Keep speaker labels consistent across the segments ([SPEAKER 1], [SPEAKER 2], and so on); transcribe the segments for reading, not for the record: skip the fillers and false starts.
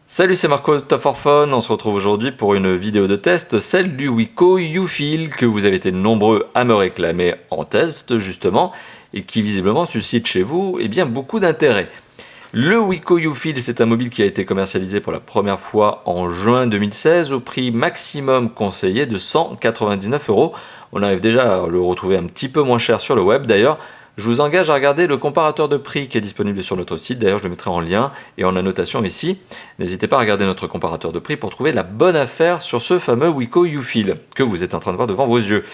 [SPEAKER 1] Salut, c'est Marco de Top for Fun. On se retrouve aujourd'hui pour une vidéo de test, celle du Wiko YouFeel que vous avez été nombreux à me réclamer en test justement et qui visiblement suscite chez vous beaucoup d'intérêt. Le Wiko YouFeel, c'est un mobile qui a été commercialisé pour la première fois en juin 2016 au prix maximum conseillé de 199 €. On arrive déjà à le retrouver un petit peu moins cher sur le web d'ailleurs. Je vous engage à regarder le comparateur de prix qui est disponible sur notre site, d'ailleurs je le mettrai en lien et en annotation ici. N'hésitez pas à regarder notre comparateur de prix pour trouver la bonne affaire sur ce fameux Wiko YouFeel que vous êtes en train de voir devant vos yeux.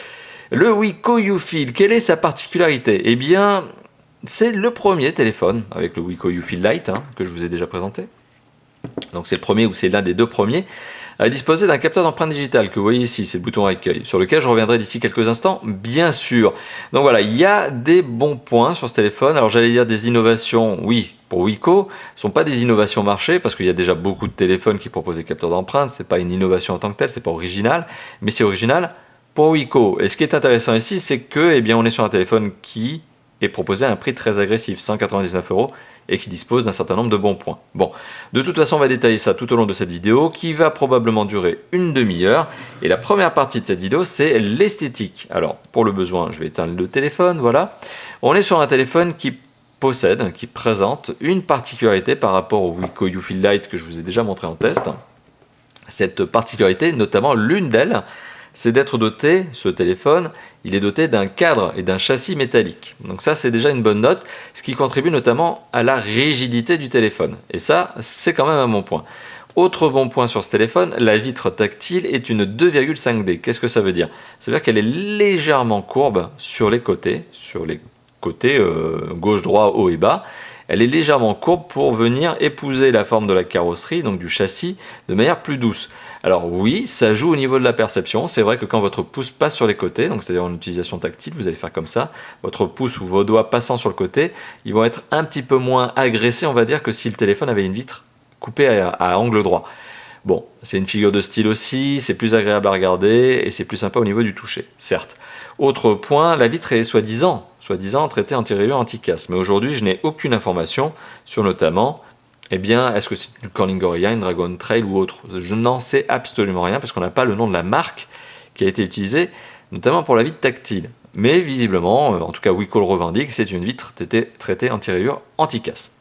[SPEAKER 1] Le Wiko YouFeel, quelle est sa particularité? Eh bien, c'est le premier téléphone avec le Wiko YouFeel Lite que je vous ai déjà présenté. Donc c'est le premier ou c'est l'un des deux premiers à disposer d'un capteur d'empreinte digitale que vous voyez ici, c'est le bouton accueil, sur lequel je reviendrai d'ici quelques instants, bien sûr. Donc voilà, il y a des bons points sur ce téléphone. Alors j'allais dire des innovations, oui, pour Wiko, ce ne sont pas des innovations marché, parce qu'il y a déjà beaucoup de téléphones qui proposent des capteurs d'empreinte, c'est pas une innovation en tant que telle, c'est pas original, mais c'est original pour Wiko. Et ce qui est intéressant ici, c'est que, on est sur un téléphone qui est proposé à un prix très agressif, 199 €, et qui dispose d'un certain nombre de bons points. Bon, de toute façon, on va détailler ça tout au long de cette vidéo, qui va probablement durer une demi-heure. Et la première partie de cette vidéo, c'est l'esthétique. Alors, pour le besoin, je vais éteindre le téléphone, voilà. On est sur un téléphone qui présente une particularité par rapport au Wiko YouFeel Lite que je vous ai déjà montré en test. Cette particularité, notamment l'une d'elles, c'est d'être doté, ce téléphone, il est doté d'un cadre et d'un châssis métallique. Donc ça, c'est déjà une bonne note, ce qui contribue notamment à la rigidité du téléphone. Et ça, c'est quand même un bon point. Autre bon point sur ce téléphone, la vitre tactile est une 2,5D. Qu'est-ce que ça veut dire? Ça veut dire qu'elle est légèrement courbe sur les côtés, gauche, droit, haut et bas. Elle est légèrement courbe pour venir épouser la forme de la carrosserie, donc du châssis, de manière plus douce. Alors oui, ça joue au niveau de la perception. C'est vrai que quand votre pouce passe sur les côtés, donc c'est-à-dire en utilisation tactile, vous allez faire comme ça, votre pouce ou vos doigts passant sur le côté, ils vont être un petit peu moins agressés, on va dire, que si le téléphone avait une vitre coupée à angle droit. Bon, c'est une figure de style aussi, c'est plus agréable à regarder et c'est plus sympa au niveau du toucher, certes. Autre point, la vitre est soi-disant traitée anti-rayures, anti-casse. Mais aujourd'hui, je n'ai aucune information sur notamment, est-ce que c'est une Corning Gorilla, une Dragon Trail ou autre? Je n'en sais absolument rien parce qu'on n'a pas le nom de la marque qui a été utilisée, notamment pour la vitre tactile. Mais visiblement, en tout cas Wiko le revendique, c'est une vitre traitée anti-rayures, anti-casse.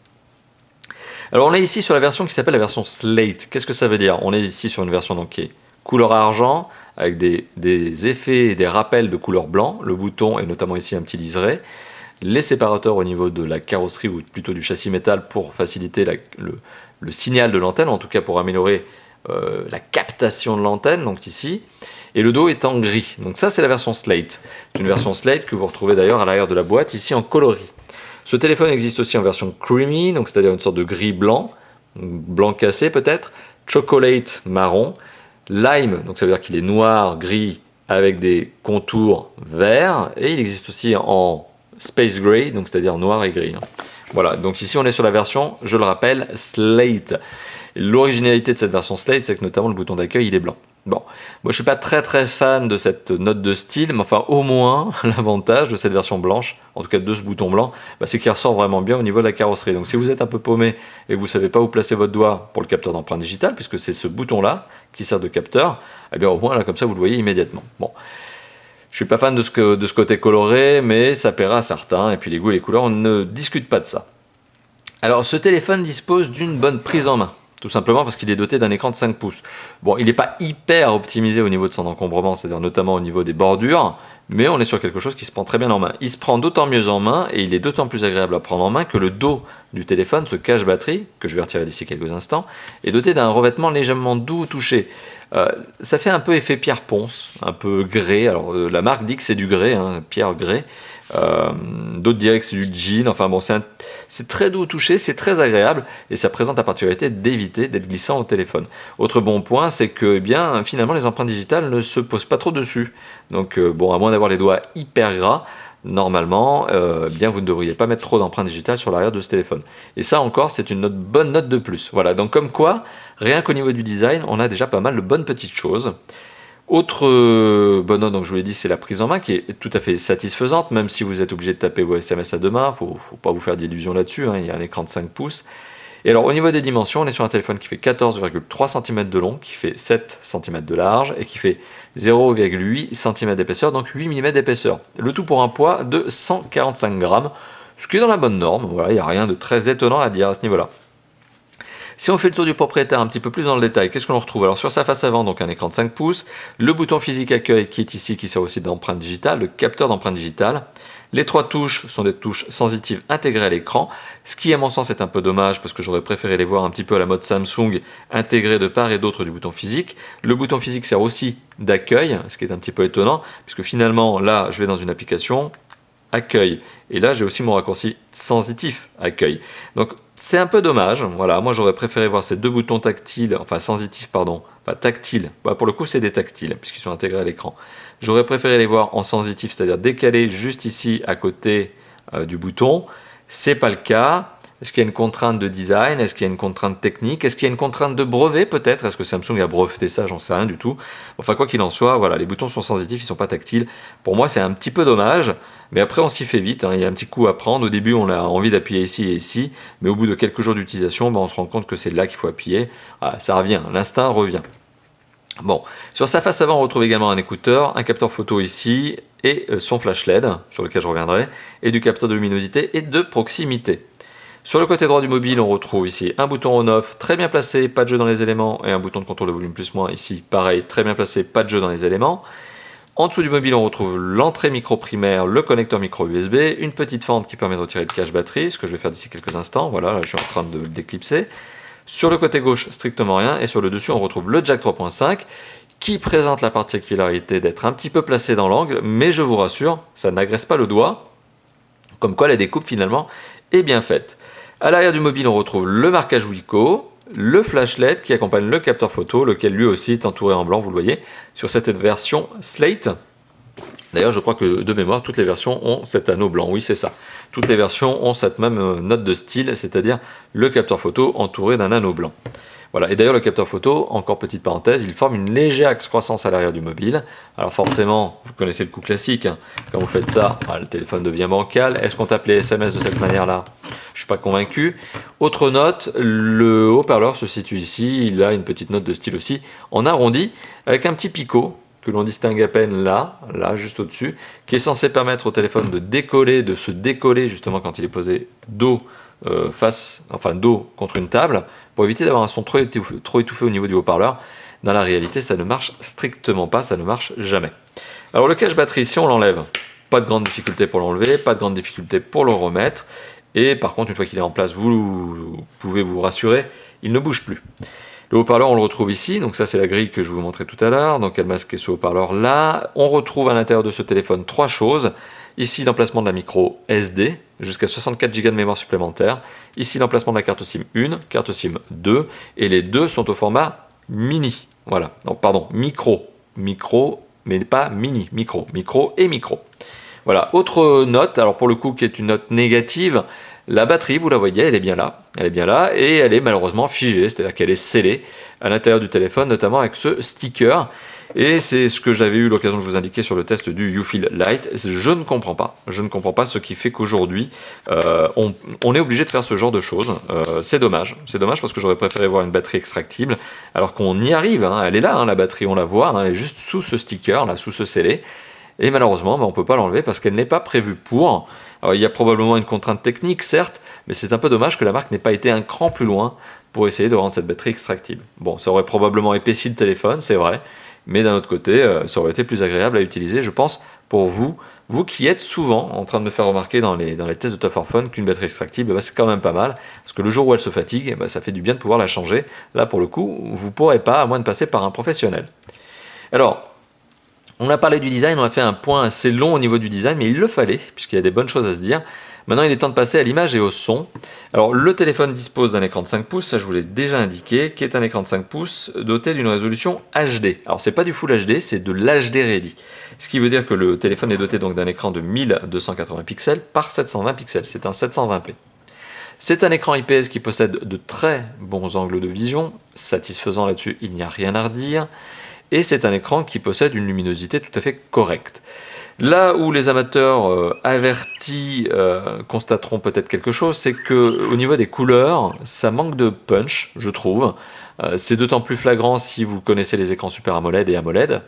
[SPEAKER 1] Alors on est ici sur la version qui s'appelle la version Slate. Qu'est-ce que ça veut dire? On est ici sur une version donc, qui est couleur argent, avec des effets et des rappels de couleur blanc, le bouton et notamment ici un petit liseré, les séparateurs au niveau de la carrosserie ou plutôt du châssis métal pour faciliter le signal de l'antenne, en tout cas pour améliorer la captation de l'antenne, donc ici, et le dos est en gris. Donc ça c'est la version Slate. C'est une version Slate que vous retrouvez d'ailleurs à l'arrière de la boîte, ici en coloris. Ce téléphone existe aussi en version creamy, donc c'est-à-dire une sorte de gris blanc, blanc cassé peut-être, chocolate marron, lime, donc ça veut dire qu'il est noir, gris, avec des contours verts, et il existe aussi en space gray, donc c'est-à-dire noir et gris. Voilà, donc ici on est sur la version, je le rappelle, Slate. L'originalité de cette version Slate, c'est que notamment le bouton d'accueil, il est blanc. Bon, moi je suis pas très fan de cette note de style, mais enfin au moins l'avantage de cette version blanche, en tout cas de ce bouton blanc, c'est qu'il ressort vraiment bien au niveau de la carrosserie. Donc si vous êtes un peu paumé et que vous savez pas où placer votre doigt pour le capteur d'empreinte digitale, puisque c'est ce bouton là qui sert de capteur, au moins là comme ça vous le voyez immédiatement. Bon, je suis pas fan de ce côté coloré, mais ça plaira à certains, et puis les goûts et les couleurs, on ne discute pas de ça. Alors ce téléphone dispose d'une bonne prise en main. Tout simplement parce qu'il est doté d'un écran de 5 pouces. Bon, il n'est pas hyper optimisé au niveau de son encombrement, c'est-à-dire notamment au niveau des bordures, mais on est sur quelque chose qui se prend très bien en main. Il se prend d'autant mieux en main, et il est d'autant plus agréable à prendre en main que le dos du téléphone, ce cache-batterie, que je vais retirer d'ici quelques instants, est doté d'un revêtement légèrement doux au toucher. Ça fait un peu effet pierre ponce, un peu grès. Alors la marque dit que c'est du grès, pierre grès. D'autres diraient que c'est du jean. Enfin bon, c'est très doux au toucher, c'est très agréable et ça présente la particularité d'éviter d'être glissant au téléphone. Autre bon point, c'est que finalement les empreintes digitales ne se posent pas trop dessus. Donc à moins d'avoir les doigts hyper gras, normalement, vous ne devriez pas mettre trop d'empreintes digitales sur l'arrière de ce téléphone. Et ça encore, c'est une bonne note de plus. Voilà, donc comme quoi, rien qu'au niveau du design, on a déjà pas mal de bonnes petites choses. Autre bonne note, donc je vous l'ai dit, c'est la prise en main qui est tout à fait satisfaisante, même si vous êtes obligé de taper vos SMS à deux mains, faut pas vous faire d'illusions là-dessus, il y a un écran de 5 pouces. Et alors au niveau des dimensions, on est sur un téléphone qui fait 14,3 cm de long, qui fait 7 cm de large et qui fait 0,8 cm d'épaisseur, donc 8 mm d'épaisseur. Le tout pour un poids de 145 grammes, ce qui est dans la bonne norme. Voilà, il n'y a rien de très étonnant à dire à ce niveau-là. Si on fait le tour du propriétaire un petit peu plus dans le détail, qu'est-ce que l'on retrouve? Alors sur sa face avant, donc un écran de 5 pouces, le bouton physique accueil qui est ici, qui sert aussi d'empreinte digitale, le capteur d'empreinte digitale. Les 3 touches sont des touches sensitives intégrées à l'écran, ce qui à mon sens est un peu dommage parce que j'aurais préféré les voir un petit peu à la mode Samsung, intégrées de part et d'autre du bouton physique. Le bouton physique sert aussi d'accueil, ce qui est un petit peu étonnant, puisque finalement là je vais dans une application, accueil, et là j'ai aussi mon raccourci sensitif accueil. Donc c'est un peu dommage, voilà, moi j'aurais préféré voir ces deux boutons tactiles, enfin sensitifs pardon, pas tactiles, bah, pour le coup c'est des tactiles puisqu'ils sont intégrés à l'écran. J'aurais préféré les voir en sensitif, c'est-à-dire décalés juste ici à côté du bouton, c'est pas le cas. Est-ce qu'il y a une contrainte de design? Est-ce qu'il y a une contrainte technique? Est-ce qu'il y a une contrainte de brevet peut-être? Est-ce que Samsung a breveté ça? J'en sais rien du tout. Enfin quoi qu'il en soit, voilà, les boutons sont sensitifs, ils sont pas tactiles. Pour moi c'est un petit peu dommage, mais après on s'y fait vite, hein. Il y a un petit coup à prendre. Au début on a envie d'appuyer ici et ici, mais au bout de quelques jours d'utilisation, on se rend compte que c'est là qu'il faut appuyer. Voilà, ça revient, l'instinct revient. Bon, sur sa face avant on retrouve également un écouteur, un capteur photo ici, et son flash LED, sur lequel je reviendrai, et du capteur de luminosité et de proximité. Sur le côté droit du mobile, on retrouve ici un bouton on-off très bien placé, pas de jeu dans les éléments, et un bouton de contrôle de volume plus-moins ici, pareil, très bien placé, pas de jeu dans les éléments. En dessous du mobile, on retrouve l'entrée micro primaire, le connecteur micro USB, une petite fente qui permet de retirer le cache batterie, ce que je vais faire d'ici quelques instants. Voilà, là je suis en train de le déclipser. Sur le côté gauche, strictement rien, et sur le dessus, on retrouve le jack 3.5 qui présente la particularité d'être un petit peu placé dans l'angle, mais je vous rassure, ça n'agresse pas le doigt, comme quoi la découpe finalement est bien faite. À l'arrière du mobile, on retrouve le marquage Wiko, le flash LED qui accompagne le capteur photo, lequel lui aussi est entouré en blanc, vous le voyez, sur cette version Slate. D'ailleurs, je crois que de mémoire, toutes les versions ont cet anneau blanc, oui c'est ça. Toutes les versions ont cette même note de style, c'est-à-dire le capteur photo entouré d'un anneau blanc. Voilà, et d'ailleurs le capteur photo, encore petite parenthèse, il forme une légère excroissance à l'arrière du mobile. Alors forcément, vous connaissez le coup classique, hein. Quand vous faites ça, le téléphone devient bancal. Est-ce qu'on tape les SMS de cette manière-là? Je ne suis pas convaincu. Autre note, le haut-parleur se situe ici, il a une petite note de style aussi, en arrondi, avec un petit picot, que l'on distingue à peine là, juste au-dessus, qui est censé permettre au téléphone de se décoller justement quand il est posé dos dos contre une table, pour éviter d'avoir un son trop étouffé au niveau du haut-parleur. Dans la réalité, ça ne marche strictement pas, ça ne marche jamais. Alors le cache batterie, si on l'enlève, pas de grande difficulté pour l'enlever, pas de grande difficulté pour le remettre, et par contre, une fois qu'il est en place, vous pouvez vous rassurer, il ne bouge plus. Le haut-parleur, on le retrouve ici, donc ça c'est la grille que je vous montrais tout à l'heure, donc elle masque ce haut-parleur là. On retrouve à l'intérieur de ce téléphone 3 choses. Ici l'emplacement de la micro SD, jusqu'à 64 Go de mémoire supplémentaire. Ici l'emplacement de la carte SIM 1, carte SIM 2, et les deux sont au format mini. Voilà, donc, pardon, micro, mais pas mini, micro et micro. Voilà, autre note, alors pour le coup qui est une note négative, la batterie, vous la voyez, elle est bien là, et elle est malheureusement figée, c'est-à-dire qu'elle est scellée à l'intérieur du téléphone, notamment avec ce sticker. Et c'est ce que j'avais eu l'occasion de vous indiquer sur le test du YouFeel Lite. Je ne comprends pas ce qui fait qu'aujourd'hui, on est obligé de faire ce genre de choses. C'est dommage parce que j'aurais préféré voir une batterie extractible, alors qu'on y arrive, hein, elle est là, hein, la batterie, on la voit, hein, elle est juste sous ce sticker, là, sous ce scellé. Et malheureusement, on ne peut pas l'enlever parce qu'elle n'est pas prévue pour. Alors, il y a probablement une contrainte technique, certes, mais c'est un peu dommage que la marque n'ait pas été un cran plus loin pour essayer de rendre cette batterie extractible. Bon, ça aurait probablement épaissi le téléphone, c'est vrai, mais d'un autre côté, ça aurait été plus agréable à utiliser, je pense, pour vous qui êtes souvent en train de me faire remarquer dans les tests de Top 4 Phone qu'une batterie extractible, c'est quand même pas mal, parce que le jour où elle se fatigue, ça fait du bien de pouvoir la changer. Là, pour le coup, vous ne pourrez pas, à moins de passer par un professionnel. Alors, on a parlé du design, on a fait un point assez long au niveau du design, mais il le fallait, puisqu'il y a des bonnes choses à se dire. Maintenant, il est temps de passer à l'image et au son. Alors, le téléphone dispose d'un écran de 5 pouces, ça je vous l'ai déjà indiqué, qui est un écran de 5 pouces doté d'une résolution HD. Alors, c'est pas du Full HD, c'est de l'HD Ready. Ce qui veut dire que le téléphone est doté donc d'un écran de 1280 pixels par 720 pixels. C'est un 720p. C'est un écran IPS qui possède de très bons angles de vision, satisfaisant là-dessus, il n'y a rien à redire. Et c'est un écran qui possède une luminosité tout à fait correcte. Là où les amateurs avertis constateront peut-être quelque chose, c'est qu'au niveau des couleurs, ça manque de punch, je trouve. C'est d'autant plus flagrant si vous connaissez les écrans Super AMOLED et AMOLED.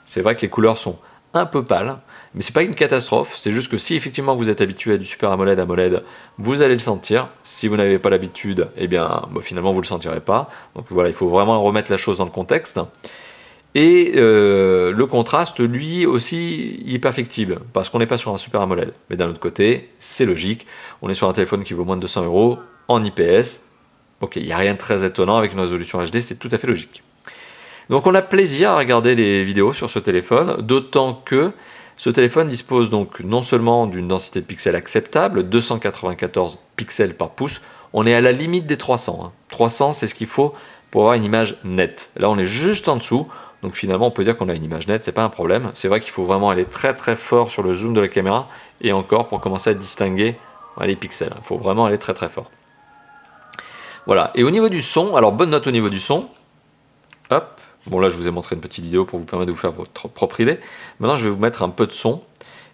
[SPEAKER 1] C'est vrai que les couleurs sont un peu pâles, mais c'est pas une catastrophe. C'est juste que si effectivement vous êtes habitué à du Super AMOLED, AMOLED, vous allez le sentir. Si vous n'avez pas l'habitude, eh bien finalement vous le sentirez pas. Donc voilà, il faut vraiment remettre la chose dans le contexte. Et le contraste, lui aussi, il est perfectible, parce qu'on n'est pas sur un Super AMOLED. Mais d'un autre côté, c'est logique, on est sur un téléphone qui vaut moins de 200 € en IPS. Ok, il n'y a rien de très étonnant avec une résolution HD, c'est tout à fait logique. Donc on a plaisir à regarder les vidéos sur ce téléphone, d'autant que ce téléphone dispose donc non seulement d'une densité de pixels acceptable, 294 pixels par pouce, on est à la limite des 300. 300, c'est ce qu'il faut pour avoir une image nette. Là, on est juste en dessous, donc finalement, on peut dire qu'on a une image nette, c'est pas un problème. C'est vrai qu'il faut vraiment aller très très fort sur le zoom de la caméra, et encore pour commencer à distinguer les pixels. Il faut vraiment aller très très fort. Voilà, et au niveau du son, alors bonne note au niveau du son. Hop, bon là je vous ai montré une petite vidéo pour vous permettre de vous faire votre propre idée. Maintenant je vais vous mettre un peu de son,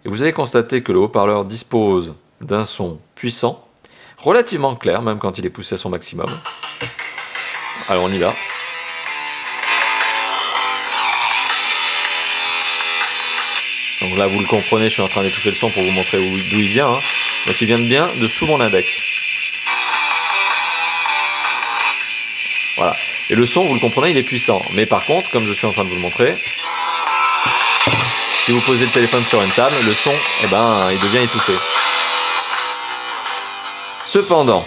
[SPEAKER 1] et vous allez constater que le haut-parleur dispose d'un son puissant, relativement clair, même quand il est poussé à son maximum. Alors on y va. Donc là vous le comprenez, je suis en train d'étouffer le son pour vous montrer d'où il vient. Donc il vient bien de sous mon index. Voilà. Et le son, vous le comprenez, il est puissant. Mais par contre, comme je suis en train de vous le montrer, si vous posez le téléphone sur une table, le son, il devient étouffé. Cependant,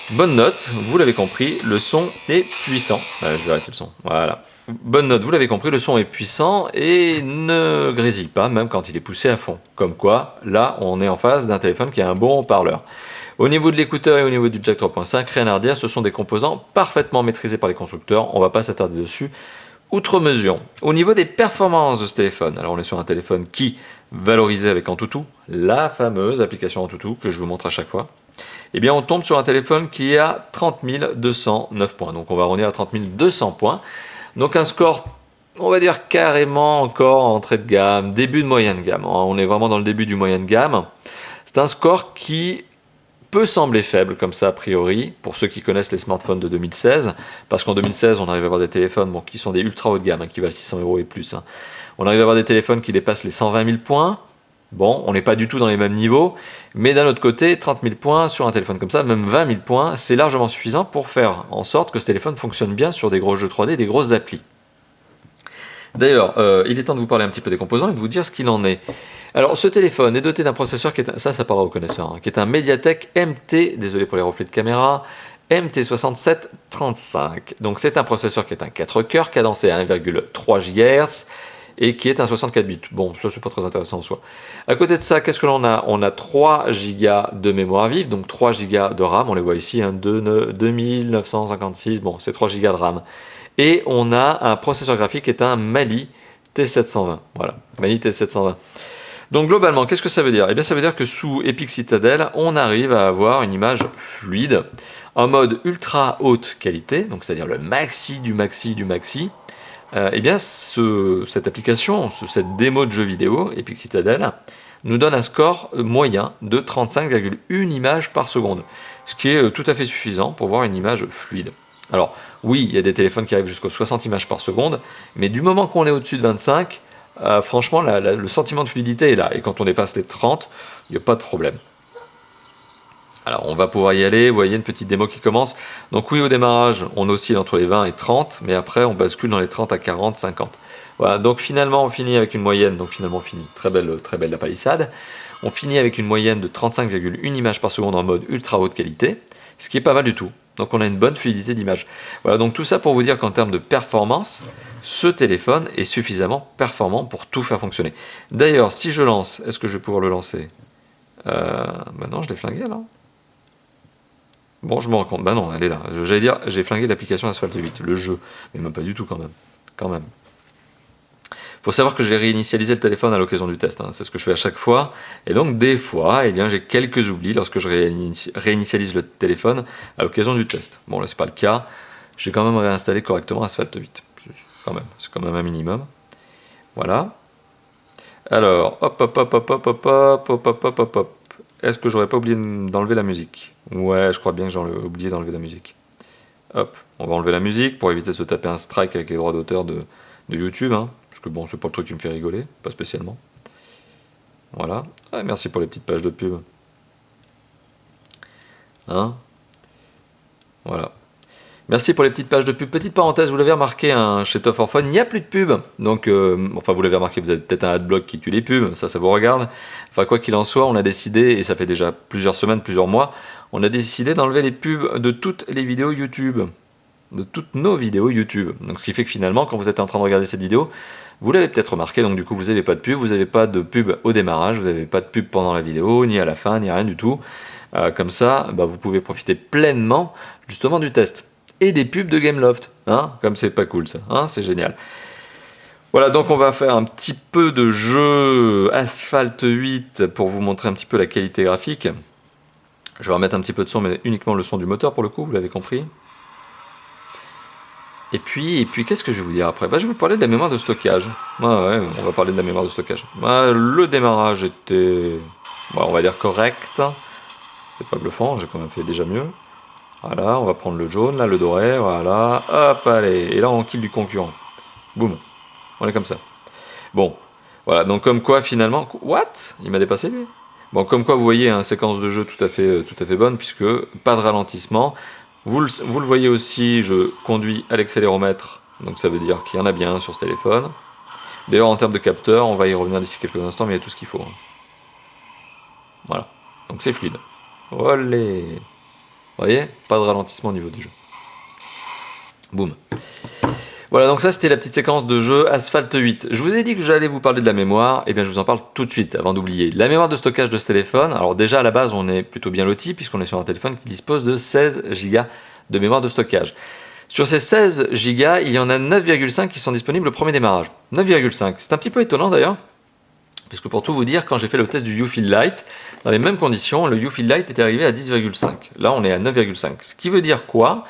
[SPEAKER 1] bonne note, vous l'avez compris, le son est puissant. Je vais arrêter le son. Voilà. Bonne note, vous l'avez compris, le son est puissant et ne grésille pas, même quand il est poussé à fond. Comme quoi, là, on est en face d'un téléphone qui a un bon haut-parleur. Au niveau de l'écouteur et au niveau du jack 3.5, rien à redire, ce sont des composants parfaitement maîtrisés par les constructeurs, on ne va pas s'attarder dessus outre mesure. Au niveau des performances de ce téléphone, alors on est sur un téléphone qui, valorisé avec Antutu, la fameuse application Antutu que je vous montre à chaque fois, eh bien on tombe sur un téléphone qui est à 30 209 points, donc on va revenir à 30 200 points, donc un score, on va dire carrément encore entrée de gamme, début de moyenne gamme, on est vraiment dans le début du moyenne gamme, c'est un score qui peut sembler faible comme ça a priori, pour ceux qui connaissent les smartphones de 2016, parce qu'en 2016 on arrive à avoir des téléphones qui sont des ultra haut de gamme, qui valent 600 € et plus. On arrive à avoir des téléphones qui dépassent les 120 000 points, bon, on n'est pas du tout dans les mêmes niveaux, mais d'un autre côté, 30 000 points sur un téléphone comme ça, même 20 000 points, c'est largement suffisant pour faire en sorte que ce téléphone fonctionne bien sur des gros jeux 3D, des grosses applis. D'ailleurs, il est temps de vous parler un petit peu des composants et de vous dire ce qu'il en est. Alors, ce téléphone est doté d'un processeur qui est, ça parlera aux connaisseurs, qui est un MediaTek MT, désolé pour les reflets de caméra, MT6735. Donc, c'est un processeur qui est un 4 cœurs cadencé à 1,3 GHz et qui est un 64 bits. Bon, ça, c'est pas très intéressant en soi. À côté de ça, qu'est-ce que l'on a? On a 3 Go de mémoire vive, donc 3 Go de RAM, on les voit ici, 2956, bon, c'est 3 Go de RAM. Et on a un processeur graphique qui est un Mali T720. Voilà, Mali T720. Donc globalement, qu'est-ce que ça veut dire? Eh bien, ça veut dire que sous Epic Citadel, on arrive à avoir une image fluide, en mode ultra haute qualité, donc c'est-à-dire le maxi du maxi du maxi. Eh bien, cette application, cette démo de jeu vidéo, Epic Citadel, nous donne un score moyen de 35,1 images par seconde, ce qui est tout à fait suffisant pour voir une image fluide. Alors, oui, il y a des téléphones qui arrivent jusqu'aux 60 images par seconde, mais du moment qu'on est au-dessus de 25, franchement, le sentiment de fluidité est là. Et quand on dépasse les 30, il n'y a pas de problème. Alors, on va pouvoir y aller. Vous voyez une petite démo qui commence. Donc oui, au démarrage, on oscille entre les 20 et 30, mais après, on bascule dans les 30 à 40, 50. Voilà, donc finalement, on finit avec une moyenne. Donc finalement, on finit. Très belle la palissade. On finit avec une moyenne de 35,1 images par seconde en mode ultra haute qualité, ce qui est pas mal du tout. Donc on a une bonne fluidité d'image. Voilà, donc tout ça pour vous dire qu'en termes de performance, ce téléphone est suffisamment performant pour tout faire fonctionner. D'ailleurs, si je lance, est-ce que je vais pouvoir le lancer? Non, je l'ai flingué là. Bon, je me rends compte. Bah non, elle est là. J'allais dire, j'ai flingué l'application Asphalt 8, le jeu. Mais même pas du tout quand même. Il faut savoir que j'ai réinitialisé le téléphone à l'occasion du test, c'est ce que je fais à chaque fois, et donc des fois, eh bien, j'ai quelques oublis lorsque je réinitialise le téléphone à l'occasion du test. Bon là c'est pas le cas, j'ai quand même réinstallé correctement Asphalt 8, c'est quand même un minimum. Voilà. Alors, hop, hop, hop, hop, hop, hop, hop, hop, hop, hop, hop, hop. Est-ce que j'aurais pas oublié d'enlever la musique? Ouais, je crois bien que j'ai oublié d'enlever la musique. Hop, on va enlever la musique pour éviter de se taper un strike avec les droits d'auteur de YouTube, hein, parce que bon, c'est pas le truc qui me fait rigoler, pas spécialement. Voilà. Ah, merci pour les petites pages de pub. Hein? Voilà. Merci pour les petites pages de pub. Petite parenthèse, vous l'avez remarqué, hein, chez Top for Fun, il n'y a plus de pub. Donc, enfin, vous l'avez remarqué, vous avez peut-être un adblock qui tue les pubs, ça vous regarde. Enfin, quoi qu'il en soit, on a décidé, et ça fait déjà plusieurs semaines, plusieurs mois, on a décidé d'enlever les pubs de toutes les vidéos YouTube. De toutes nos vidéos YouTube. Donc, ce qui fait que finalement, quand vous êtes en train de regarder cette vidéo, vous l'avez peut-être remarqué, donc du coup, vous n'avez pas de pub, vous n'avez pas de pub au démarrage, vous n'avez pas de pub pendant la vidéo, ni à la fin, ni rien du tout. Comme ça, bah, vous pouvez profiter pleinement, justement, du test. Et des pubs de Gameloft, hein, comme c'est pas cool ça, hein, c'est génial. Voilà, donc on va faire un petit peu de jeu Asphalt 8 pour vous montrer un petit peu la qualité graphique. Je vais remettre un petit peu de son, mais uniquement le son du moteur pour le coup, vous l'avez compris. Et puis qu'est-ce que je vais vous dire après? Bah, je vais vous parler de la mémoire de stockage. Ouais, on va parler de la mémoire de stockage. Bah, le démarrage était, on va dire correct. C'était pas bluffant, j'ai quand même fait déjà mieux. Voilà, on va prendre le jaune, là, le doré, voilà, hop, allez, et là on kill du concurrent. Boum, on est comme ça. Bon, voilà, donc comme quoi finalement... What? Il m'a dépassé lui? Bon, comme quoi vous voyez, une séquence de jeu tout à fait bonne, puisque pas de ralentissement. Vous le voyez aussi, je conduis à l'accéléromètre, donc ça veut dire qu'il y en a bien sur ce téléphone. D'ailleurs, en termes de capteur, on va y revenir d'ici quelques instants, mais il y a tout ce qu'il faut. Voilà, donc c'est fluide. Olé! Vous voyez, pas de ralentissement au niveau du jeu. Boum. Voilà, donc ça c'était la petite séquence de jeu Asphalt 8. Je vous ai dit que j'allais vous parler de la mémoire, et bien je vous en parle tout de suite avant d'oublier. La mémoire de stockage de ce téléphone, alors déjà à la base on est plutôt bien loti puisqu'on est sur un téléphone qui dispose de 16 Go de mémoire de stockage. Sur ces 16 Go, il y en a 9,5 qui sont disponibles au premier démarrage. 9,5, c'est un petit peu étonnant d'ailleurs, puisque pour tout vous dire, quand j'ai fait le test du YouFeel Lite, dans les mêmes conditions, le YouFeel Lite était arrivé à 10,5. Là on est à 9,5. Ce qui veut dire quoi?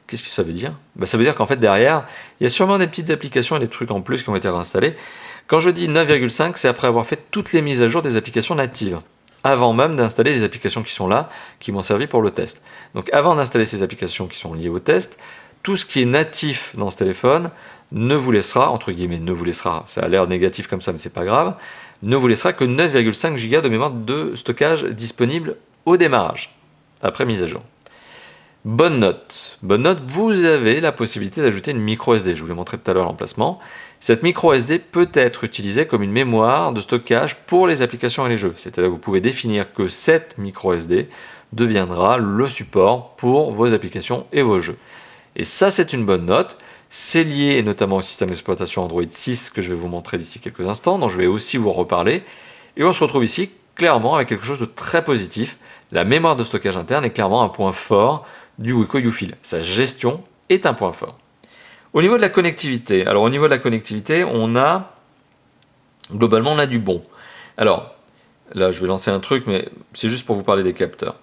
[SPEAKER 1] Qu'est-ce que ça veut dire? Ça veut dire qu'en fait derrière, il y a sûrement des petites applications et des trucs en plus qui ont été réinstallés. Quand je dis 9,5, c'est après avoir fait toutes les mises à jour des applications natives, avant même d'installer les applications qui sont là, qui m'ont servi pour le test. Donc avant d'installer ces applications qui sont liées au test, tout ce qui est natif dans ce téléphone ne vous laissera, entre guillemets, ne vous laissera, ça a l'air négatif comme ça mais c'est pas grave, ne vous laissera que 9,5 Go de mémoire de stockage disponible au démarrage, après mise à jour. Bonne note, vous avez la possibilité d'ajouter une micro SD. Je vous l'ai montré tout à l'heure l'emplacement. Cette micro SD peut être utilisée comme une mémoire de stockage pour les applications et les jeux. C'est-à-dire que vous pouvez définir que cette micro SD deviendra le support pour vos applications et vos jeux. Et ça, c'est une bonne note. C'est lié notamment au système d'exploitation Android 6 que je vais vous montrer d'ici quelques instants, dont je vais aussi vous reparler. Et on se retrouve ici clairement avec quelque chose de très positif. La mémoire de stockage interne est clairement un point fort du Wiko YouFeel. Sa gestion est un point fort. Au niveau de la connectivité, alors au niveau de la connectivité, globalement on a du bon. Alors, là je vais lancer un truc, mais c'est juste pour vous parler des capteurs.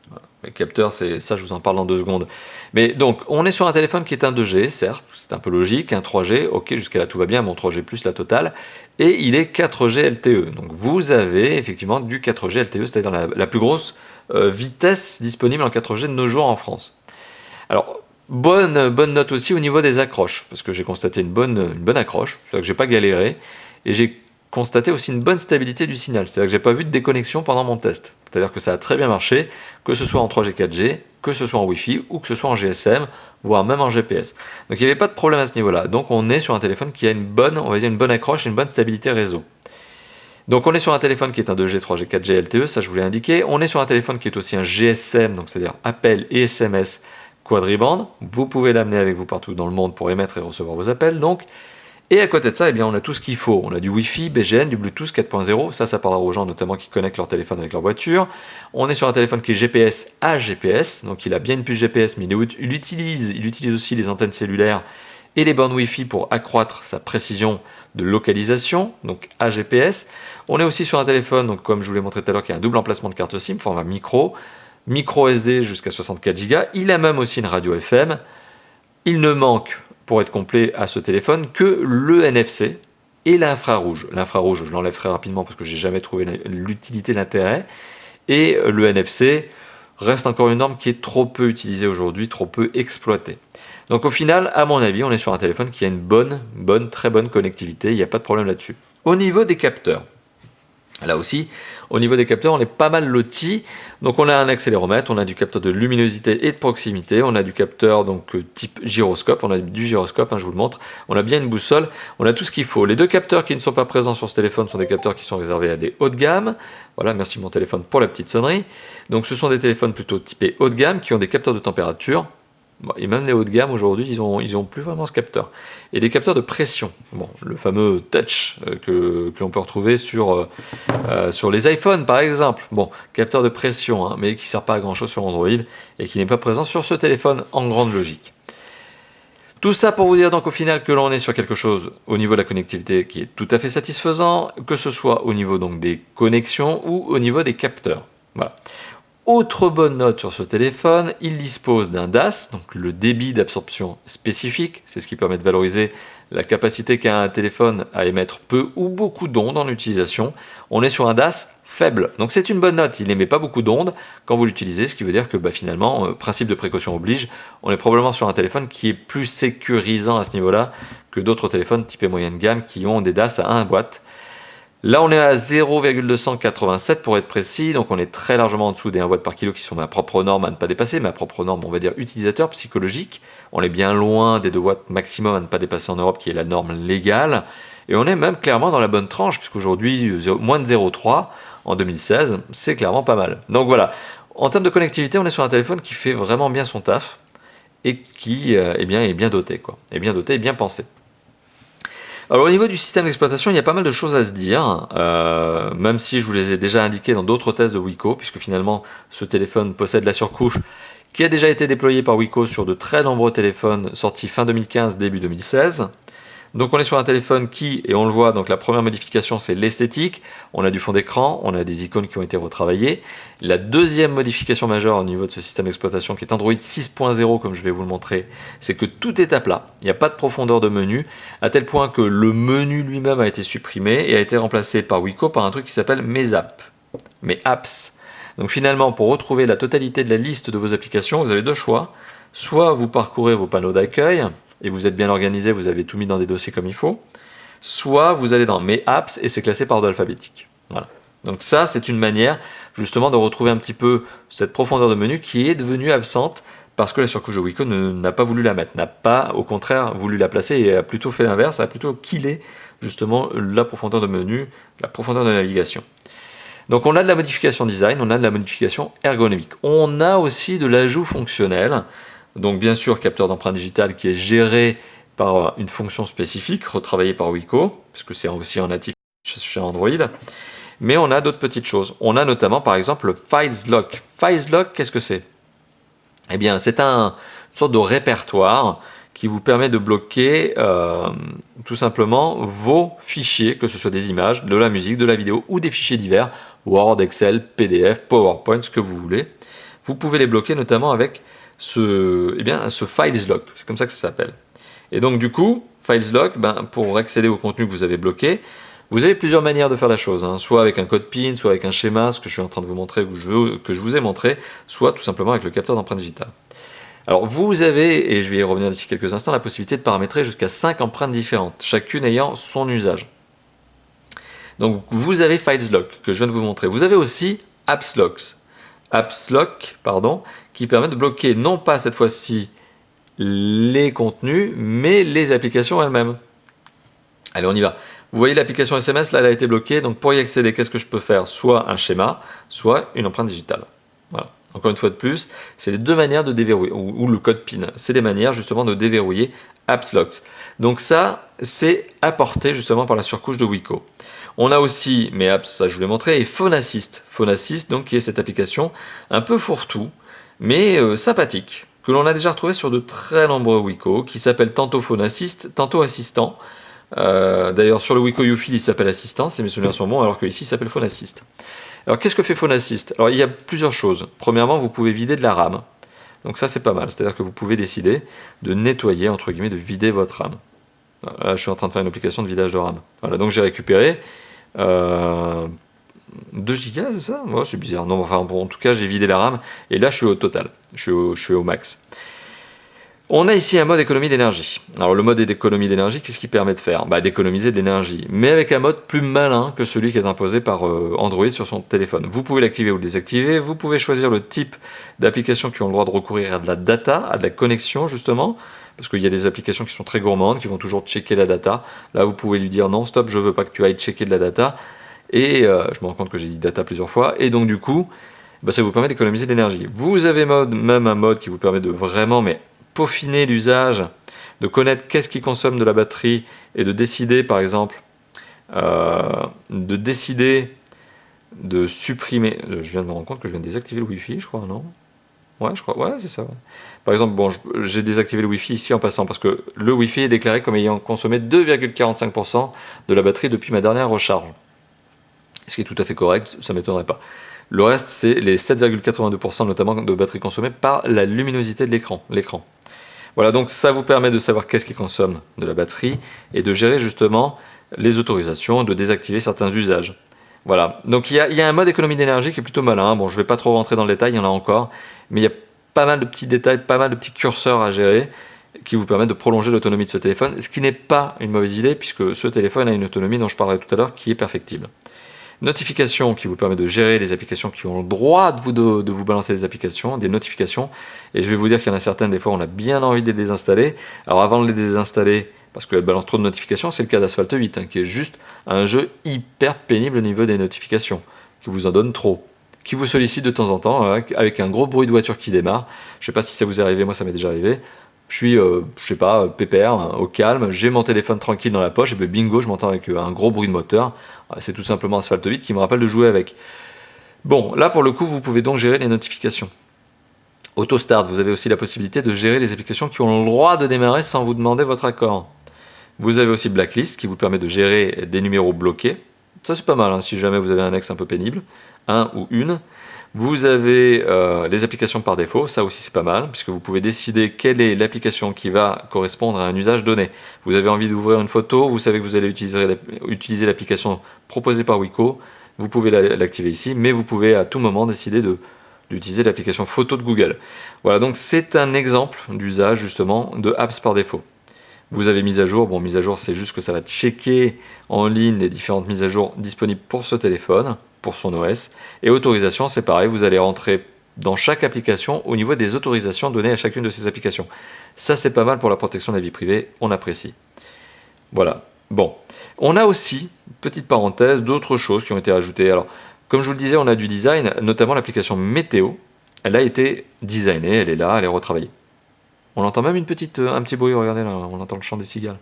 [SPEAKER 1] Voilà. Les capteurs, c'est ça, je vous en parle dans 2 secondes. Mais donc, on est sur un téléphone qui est un 2G, certes, c'est un peu logique, un 3G, ok, jusqu'à là tout va bien, mon 3G+, la totale, et il est 4G LTE. Donc vous avez effectivement du 4G LTE, c'est-à-dire la plus grosse vitesse disponible en 4G de nos jours en France. Alors, bonne note aussi au niveau des accroches, parce que j'ai constaté une bonne accroche, c'est-à-dire que j'ai pas galéré, et j'ai constaté aussi une bonne stabilité du signal, c'est-à-dire que j'ai pas vu de déconnexion pendant mon test. C'est-à-dire que ça a très bien marché, que ce soit en 3G, 4G, que ce soit en Wi-Fi, ou que ce soit en GSM, voire même en GPS. Donc il n'y avait pas de problème à ce niveau-là. Donc on est sur un téléphone qui a une bonne accroche et une bonne stabilité réseau. Donc on est sur un téléphone qui est un 2G, 3G, 4G LTE, ça je vous l'ai indiqué. On est sur un téléphone qui est aussi un GSM, donc c'est-à-dire appel et SMS quadribande. Vous pouvez l'amener avec vous partout dans le monde pour émettre et recevoir vos appels. Donc. Et à côté de ça, eh bien, on a tout ce qu'il faut. On a du Wi-Fi, BGN, du Bluetooth 4.0. Ça parlera aux gens notamment qui connectent leur téléphone avec leur voiture. On est sur un téléphone qui est GPS à GPS. Donc il a bien une puce GPS, mais il utilise aussi les antennes cellulaires et les bornes Wi-Fi pour accroître sa précision de localisation, donc AGPS. On est aussi sur un téléphone, donc comme je vous l'ai montré tout à l'heure, qui a un double emplacement de carte SIM, format micro SD jusqu'à 64 Go. Il a même aussi une radio FM. Il ne manque, pour être complet à ce téléphone, que le NFC. et l'infrarouge. L'infrarouge, je l'enlève très rapidement parce que j'ai jamais trouvé l'utilité, l'intérêt. Et le NFC reste encore une norme qui est trop peu utilisée aujourd'hui, trop peu exploitée. Donc au final, à mon avis, on est sur un téléphone qui a une très bonne connectivité, il n'y a pas de problème là-dessus. Au niveau des capteurs, là aussi, au niveau des capteurs, on est pas mal loti. Donc on a un accéléromètre, on a du capteur de luminosité et de proximité, on a du capteur donc type gyroscope, on a du gyroscope, je vous le montre, on a bien une boussole, on a tout ce qu'il faut. Les deux capteurs qui ne sont pas présents sur ce téléphone sont des capteurs qui sont réservés à des hauts de gamme. Voilà, merci mon téléphone pour la petite sonnerie. Donc ce sont des téléphones plutôt typés haut de gamme qui ont des capteurs de température. Bon, et même les hauts de gamme aujourd'hui, ils ont plus vraiment ce capteur. Et des capteurs de pression. Bon, le fameux touch que l'on peut retrouver sur les iPhones par exemple. Bon, capteur de pression, mais qui ne sert pas à grand chose sur Android et qui n'est pas présent sur ce téléphone en grande logique. Tout ça pour vous dire donc au final que l'on est sur quelque chose au niveau de la connectivité qui est tout à fait satisfaisant, que ce soit au niveau donc des connexions ou au niveau des capteurs. Voilà. Autre bonne note sur ce téléphone, il dispose d'un DAS, donc le débit d'absorption spécifique, c'est ce qui permet de valoriser la capacité qu'a un téléphone à émettre peu ou beaucoup d'ondes en utilisation. On est sur un DAS faible, donc c'est une bonne note, il n'émet pas beaucoup d'ondes quand vous l'utilisez, ce qui veut dire que finalement, principe de précaution oblige, on est probablement sur un téléphone qui est plus sécurisant à ce niveau-là que d'autres téléphones typés moyenne gamme qui ont des DAS à 1 watt. Là, on est à 0,287 pour être précis, donc on est très largement en dessous des 1 watt par kilo qui sont ma propre norme à ne pas dépasser, ma propre norme, on va dire, utilisateur psychologique. On est bien loin des 2 watts maximum à ne pas dépasser en Europe, qui est la norme légale. Et on est même clairement dans la bonne tranche, puisqu'aujourd'hui, moins de 0,3 en 2016, c'est clairement pas mal. Donc voilà, en termes de connectivité, on est sur un téléphone qui fait vraiment bien son taf et qui est bien doté, est bien doté et bien pensé. Alors au niveau du système d'exploitation, il y a pas mal de choses à se dire, même si je vous les ai déjà indiquées dans d'autres tests de Wiko, puisque finalement ce téléphone possède la surcouche qui a déjà été déployée par Wiko sur de très nombreux téléphones sortis fin 2015, début 2016. Donc on est sur un téléphone qui, et on le voit, donc la première modification c'est l'esthétique, on a du fond d'écran, on a des icônes qui ont été retravaillées. La deuxième modification majeure au niveau de ce système d'exploitation qui est Android 6.0 comme je vais vous le montrer, c'est que tout est à plat, il n'y a pas de profondeur de menu, à tel point que le menu lui-même a été supprimé et a été remplacé par Wiko par un truc qui s'appelle Mes Apps. Donc finalement, pour retrouver la totalité de la liste de vos applications, vous avez deux choix, soit vous parcourez vos panneaux d'accueil, et vous êtes bien organisé, vous avez tout mis dans des dossiers comme il faut, soit vous allez dans Mes Apps et c'est classé par ordre alphabétique. Voilà. Donc ça, c'est une manière justement de retrouver un petit peu cette profondeur de menu qui est devenue absente parce que la surcouche de Wiko n'a pas voulu la mettre, n'a pas au contraire voulu la placer et a plutôt fait l'inverse, a plutôt killé justement la profondeur de menu, la profondeur de navigation. Donc on a de la modification design, on a de la modification ergonomique. On a aussi de l'ajout fonctionnel. Donc bien sûr, capteur d'empreinte digitale qui est géré par une fonction spécifique, retravaillée par Wiko, puisque c'est aussi en natif chez Android. Mais on a d'autres petites choses. On a notamment par exemple le Files Lock. Files Lock, qu'est-ce que c'est? Eh bien, c'est une sorte de répertoire qui vous permet de bloquer tout simplement vos fichiers, que ce soit des images, de la musique, de la vidéo ou des fichiers divers, Word, Excel, PDF, PowerPoint, ce que vous voulez. Vous pouvez les bloquer notamment avec ce Files Lock, c'est comme ça que ça s'appelle. Et donc du coup, Files Lock, pour accéder au contenu que vous avez bloqué, vous avez plusieurs manières de faire la chose, soit avec un code PIN, soit avec un schéma, ce que je suis en train de vous montrer, que je vous ai montré, soit tout simplement avec le capteur d'empreinte digitale. Alors vous avez, et je vais y revenir d'ici quelques instants, la possibilité de paramétrer jusqu'à 5 empreintes différentes, chacune ayant son usage. Donc vous avez Files Lock, que je viens de vous montrer. Vous avez aussi Apps Lock, qui permet de bloquer non pas cette fois-ci les contenus, mais les applications elles-mêmes. Allez, on y va. Vous voyez l'application SMS, là, elle a été bloquée. Donc pour y accéder, qu'est-ce que je peux faire? Soit un schéma, soit une empreinte digitale. Voilà. Encore une fois de plus, c'est les deux manières de déverrouiller, ou le code PIN. C'est des manières justement de déverrouiller Apps Lock. Donc ça, c'est apporté justement par la surcouche de Wiko. On a aussi Mes Apps, ça je vous l'ai montré, et Phone Assist. Phone Assist, donc, qui est cette application un peu fourre-tout, mais sympathique, que l'on a déjà retrouvé sur de très nombreux Wiko, qui s'appelle tantôt Phone Assist, tantôt Assistant. D'ailleurs, sur le Wiko YouFeel, il s'appelle Assistant, si mes souvenirs sont bons, alors qu'ici, il s'appelle Phone Assist. Alors, qu'est-ce que fait Phone Assist? Alors, il y a plusieurs choses. Premièrement, vous pouvez vider de la RAM. Donc ça, c'est pas mal. C'est-à-dire que vous pouvez décider de nettoyer, entre guillemets, de vider votre RAM. Là, je suis en train de faire une application de vidage de RAM. Voilà, donc j'ai récupéré 2 Go, c'est ça? Ouais, c'est bizarre. Non, enfin, bon, en tout cas, j'ai vidé la RAM, et là, je suis au total. Je suis au max. On a ici un mode économie d'énergie. Alors le mode d'économie d'énergie, qu'est-ce qu'il permet de faire? D'économiser de l'énergie, mais avec un mode plus malin que celui qui est imposé par Android sur son téléphone. Vous pouvez l'activer ou le désactiver, vous pouvez choisir le type d'applications qui ont le droit de recourir à de la data, à de la connexion justement, parce qu'il y a des applications qui sont très gourmandes, qui vont toujours checker la data. Là vous pouvez lui dire non, stop, je veux pas que tu ailles checker de la data, et je me rends compte que j'ai dit data plusieurs fois, et donc du coup, ça vous permet d'économiser de l'énergie. Vous avez même un mode qui vous permet de vraiment peaufiner l'usage, de connaître qu'est-ce qui consomme de la batterie et de décider par exemple de supprimer. Je viens de me rendre compte que je viens de désactiver le Wi-Fi, je crois, non? Ouais, je crois, ouais, c'est ça. Ouais. Par exemple, bon, j'ai désactivé le Wi-Fi ici en passant parce que le Wi-Fi est déclaré comme ayant consommé 2,45% de la batterie depuis ma dernière recharge. Ce qui est tout à fait correct, ça ne m'étonnerait pas. Le reste, c'est les 7,82% notamment de batterie consommée par la luminosité de l'écran. Voilà, donc ça vous permet de savoir qu'est-ce qui consomme de la batterie et de gérer justement les autorisations, de désactiver certains usages. Voilà, donc il y a un mode économie d'énergie qui est plutôt malin. Bon, je ne vais pas trop rentrer dans le détail, il y en a encore, mais il y a pas mal de petits détails, pas mal de petits curseurs à gérer qui vous permettent de prolonger l'autonomie de ce téléphone, ce qui n'est pas une mauvaise idée puisque ce téléphone a une autonomie dont je parlerai tout à l'heure qui est perfectible. Notification qui vous permet de gérer les applications qui ont le droit de vous balancer des applications, des notifications. Et je vais vous dire qu'il y en a certaines, des fois, on a bien envie de les désinstaller. Alors avant de les désinstaller, parce qu'elles balancent trop de notifications, c'est le cas d'Asphalt 8, qui est juste un jeu hyper pénible au niveau des notifications, qui vous en donne trop, qui vous sollicite de temps en temps, avec un gros bruit de voiture qui démarre. Je ne sais pas si ça vous est arrivé, moi ça m'est déjà arrivé. Je suis, je sais pas, pépère, au calme, j'ai mon téléphone tranquille dans la poche, et bien bingo, je m'entends avec un gros bruit de moteur. C'est tout simplement Asphalt 8 qui me rappelle de jouer avec. Bon, là pour le coup, vous pouvez donc gérer les notifications. AutoStart, vous avez aussi la possibilité de gérer les applications qui ont le droit de démarrer sans vous demander votre accord. Vous avez aussi Blacklist qui vous permet de gérer des numéros bloqués. Ça c'est pas mal, hein, si jamais vous avez un ex un peu pénible, un ou une. Vous avez les applications par défaut, ça aussi c'est pas mal, puisque vous pouvez décider quelle est l'application qui va correspondre à un usage donné. Vous avez envie d'ouvrir une photo, vous savez que vous allez utiliser l'application proposée par Wiko, vous pouvez l'activer ici, mais vous pouvez à tout moment décider d'utiliser l'application photo de Google. Voilà, donc c'est un exemple d'usage justement de apps par défaut. Vous avez mise à jour, bon mise à jour c'est juste que ça va checker en ligne les différentes mises à jour disponibles pour ce téléphone, pour son OS. Et autorisation, c'est pareil, vous allez rentrer dans chaque application au niveau des autorisations données à chacune de ces applications. Ça, c'est pas mal pour la protection de la vie privée, on apprécie. Voilà. Bon. On a aussi, petite parenthèse, d'autres choses qui ont été ajoutées. Alors, comme je vous le disais, on a du design, notamment l'application Météo. Elle a été designée, elle est là, elle est retravaillée. On entend même un petit bruit, regardez là, on entend le chant des cigales.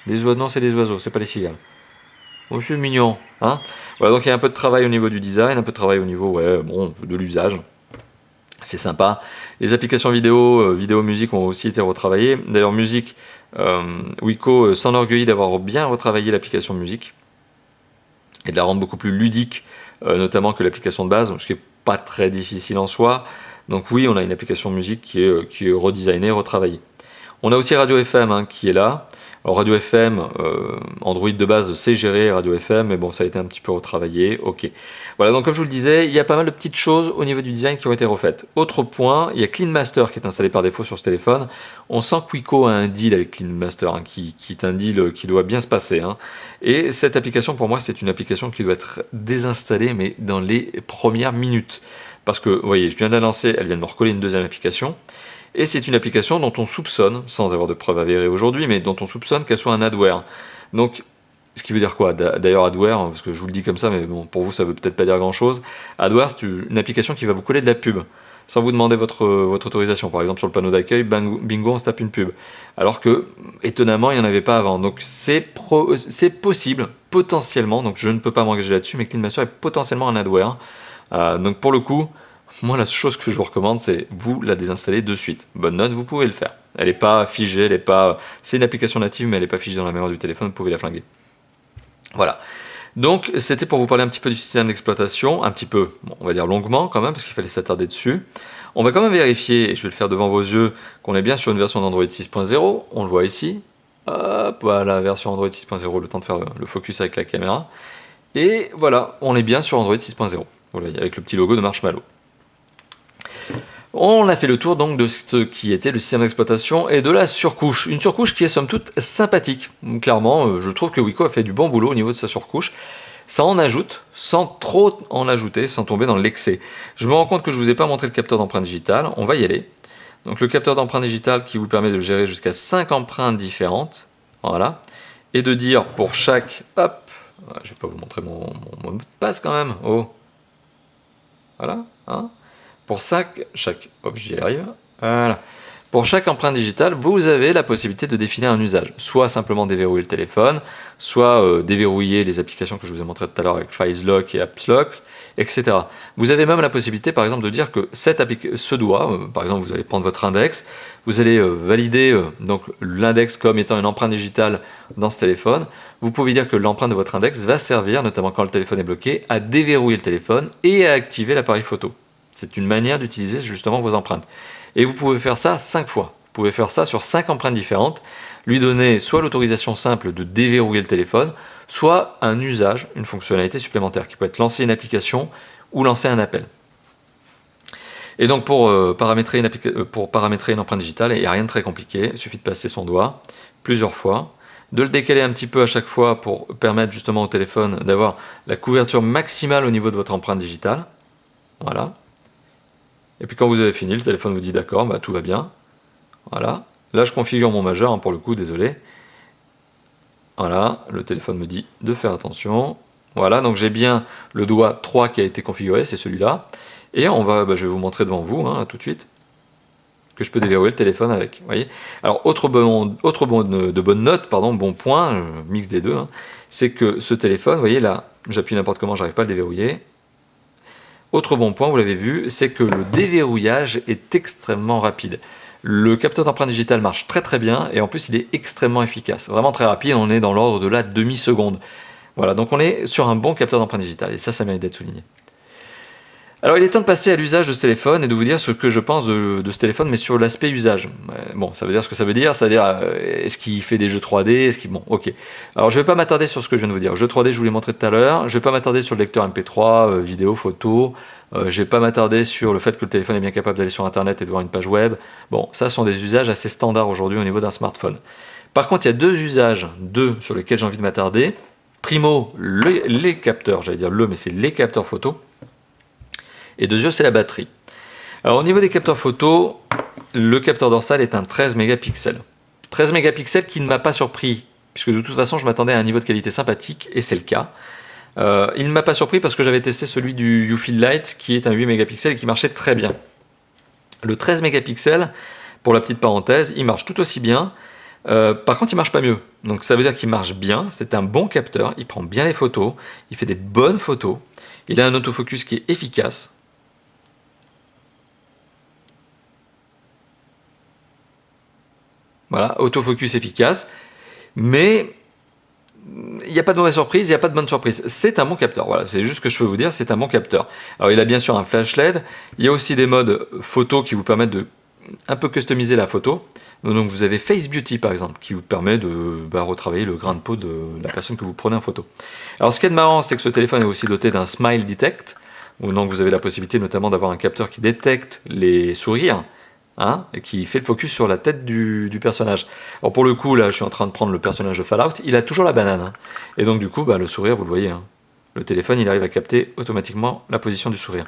[SPEAKER 1] Des oiseaux, non, c'est des oiseaux, c'est pas les cigales. Oh, c'est mignon, hein. Voilà, donc il y a un peu de travail au niveau du design, un peu de travail au niveau de l'usage. C'est sympa. Les applications vidéo, musique ont aussi été retravaillées. D'ailleurs, musique, Wiko s'enorgueillit d'avoir bien retravaillé l'application musique et de la rendre beaucoup plus ludique, notamment que l'application de base, ce qui n'est pas très difficile en soi. Donc oui, on a une application musique qui est redesignée, retravaillée. On a aussi Radio FM qui est là. Alors Radio FM, Android de base sait gérer Radio FM, mais bon, ça a été un petit peu retravaillé, ok. Voilà, donc comme je vous le disais, il y a pas mal de petites choses au niveau du design qui ont été refaites. Autre point, il y a Clean Master qui est installé par défaut sur ce téléphone. On sent que Wiko a un deal avec Clean Master, qui est un deal qui doit bien se passer. Et cette application, pour moi, c'est une application qui doit être désinstallée, mais dans les premières minutes. Parce que, vous voyez, je viens de la lancer, elle vient de me recoller une deuxième application. Et c'est une application dont on soupçonne, sans avoir de preuves avérées aujourd'hui, mais dont on soupçonne qu'elle soit un adware. Donc, ce qui veut dire quoi? D'ailleurs, adware, parce que je vous le dis comme ça, mais bon, pour vous, ça veut peut-être pas dire grand-chose. Adware, c'est une application qui va vous coller de la pub, sans vous demander votre autorisation. Par exemple, sur le panneau d'accueil, bingo, on se tape une pub. Alors que, étonnamment, il n'y en avait pas avant. Donc, c'est possible, potentiellement, donc je ne peux pas m'engager là-dessus, mais Clean Master est potentiellement un adware. Donc, pour le coup, moi, la chose que je vous recommande, c'est vous la désinstaller de suite. Bonne note, vous pouvez le faire. Elle n'est pas figée, c'est une application native, mais elle n'est pas figée dans la mémoire du téléphone, vous pouvez la flinguer. Voilà. Donc, c'était pour vous parler un petit peu du système d'exploitation, un petit peu, on va dire longuement quand même, parce qu'il fallait s'attarder dessus. On va quand même vérifier, et je vais le faire devant vos yeux, qu'on est bien sur une version d'Android 6.0, on le voit ici. Hop, voilà, version Android 6.0, le temps de faire le focus avec la caméra. Et voilà, on est bien sur Android 6.0, voilà, avec le petit logo de Marshmallow. On a fait le tour donc de ce qui était le système d'exploitation et de la surcouche. Une surcouche qui est somme toute sympathique. Clairement, je trouve que Wiko a fait du bon boulot au niveau de sa surcouche. Ça en ajoute, sans trop en ajouter, sans tomber dans l'excès. Je me rends compte que je ne vous ai pas montré le capteur d'empreinte digitale, on va y aller. Donc le capteur d'empreinte digitale qui vous permet de gérer jusqu'à 5 empreintes différentes, voilà, et de dire pour chaque, hop, je ne vais pas vous montrer mon mot de passe quand même, oh, voilà, hein. Pour chaque, hop, j'y arrive, voilà. Pour chaque empreinte digitale, vous avez la possibilité de définir un usage. Soit simplement déverrouiller le téléphone, soit déverrouiller les applications que je vous ai montrées tout à l'heure avec FileLock et AppsLock, etc. Vous avez même la possibilité, par exemple, de dire que ce doigt, par exemple, vous allez prendre votre index, vous allez valider donc l'index comme étant une empreinte digitale dans ce téléphone. Vous pouvez dire que l'empreinte de votre index va servir, notamment quand le téléphone est bloqué, à déverrouiller le téléphone et à activer l'appareil photo. C'est une manière d'utiliser justement vos empreintes. Et vous pouvez faire ça 5 fois. Vous pouvez faire ça sur 5 empreintes différentes, lui donner soit l'autorisation simple de déverrouiller le téléphone, soit un usage, une fonctionnalité supplémentaire, qui peut être lancer une application ou lancer un appel. Et donc pour paramétrer une empreinte digitale, il n'y a rien de très compliqué, il suffit de passer son doigt plusieurs fois, de le décaler un petit peu à chaque fois pour permettre justement au téléphone d'avoir la couverture maximale au niveau de votre empreinte digitale. Voilà. Et puis quand vous avez fini, le téléphone vous dit d'accord, bah, tout va bien. Voilà. Là, je configure mon majeur, hein, pour le coup, désolé. Voilà, le téléphone me dit de faire attention. Voilà, donc j'ai bien le doigt 3 qui a été configuré, c'est celui-là. Et je vais vous montrer devant vous, hein, tout de suite, que je peux déverrouiller le téléphone avec. Voyez. Alors, de bonne note, bon point, mix des deux, hein, c'est que ce téléphone, vous voyez là, j'appuie n'importe comment, j'arrive pas à le déverrouiller. Autre bon point, vous l'avez vu, c'est que le déverrouillage est extrêmement rapide. Le capteur d'empreinte digitale marche très très bien et en plus il est extrêmement efficace. Vraiment très rapide, on est dans l'ordre de la demi-seconde. Voilà, donc on est sur un bon capteur d'empreinte digitale et ça mérite d'être souligné. Alors il est temps de passer à l'usage de ce téléphone et de vous dire ce que je pense de ce téléphone, mais sur l'aspect usage. Bon, ça veut dire ce que ça veut dire, est-ce qu'il fait des jeux 3D, bon, ok. Alors je ne vais pas m'attarder sur ce que je viens de vous dire. Jeux 3D, je vous l'ai montré tout à l'heure, je ne vais pas m'attarder sur le lecteur MP3, vidéo, photo, je ne vais pas m'attarder sur le fait que le téléphone est bien capable d'aller sur internet et de voir une page web. Bon, ça sont des usages assez standards aujourd'hui au niveau d'un smartphone. Par contre, il y a deux usages, sur lesquels j'ai envie de m'attarder. Primo, les capteurs, j'allais dire mais c'est les capteurs photo. Et deuxième, c'est la batterie. Alors au niveau des capteurs photo, le capteur dorsal est un 13 mégapixels. 13 mégapixels qui ne m'a pas surpris, puisque de toute façon je m'attendais à un niveau de qualité sympathique, et c'est le cas. Il ne m'a pas surpris parce que j'avais testé celui du YouFeel Lite, qui est un 8 mégapixels et qui marchait très bien. Le 13 mégapixels, pour la petite parenthèse, il marche tout aussi bien. Par contre, il marche pas mieux. Donc ça veut dire qu'il marche bien, c'est un bon capteur, il prend bien les photos, il fait des bonnes photos, il a un autofocus qui est efficace. Voilà, autofocus efficace, mais il n'y a pas de mauvaise surprise, il n'y a pas de bonne surprise. C'est un bon capteur, voilà, c'est juste ce que je peux vous dire, c'est un bon capteur. Alors il a bien sûr un flash LED, il y a aussi des modes photo qui vous permettent de un peu customiser la photo. Donc vous avez Face Beauty par exemple, qui vous permet de retravailler le grain de peau de la personne que vous prenez en photo. Alors ce qui est marrant, c'est que ce téléphone est aussi doté d'un Smile Detect, où donc vous avez la possibilité notamment d'avoir un capteur qui détecte les sourires, hein, et qui fait le focus sur la tête du personnage. Alors pour le coup, là, je suis en train de prendre le personnage de Fallout, il a toujours la banane. Hein. Et donc du coup, le sourire, vous le voyez, hein. Le téléphone, il arrive à capter automatiquement la position du sourire.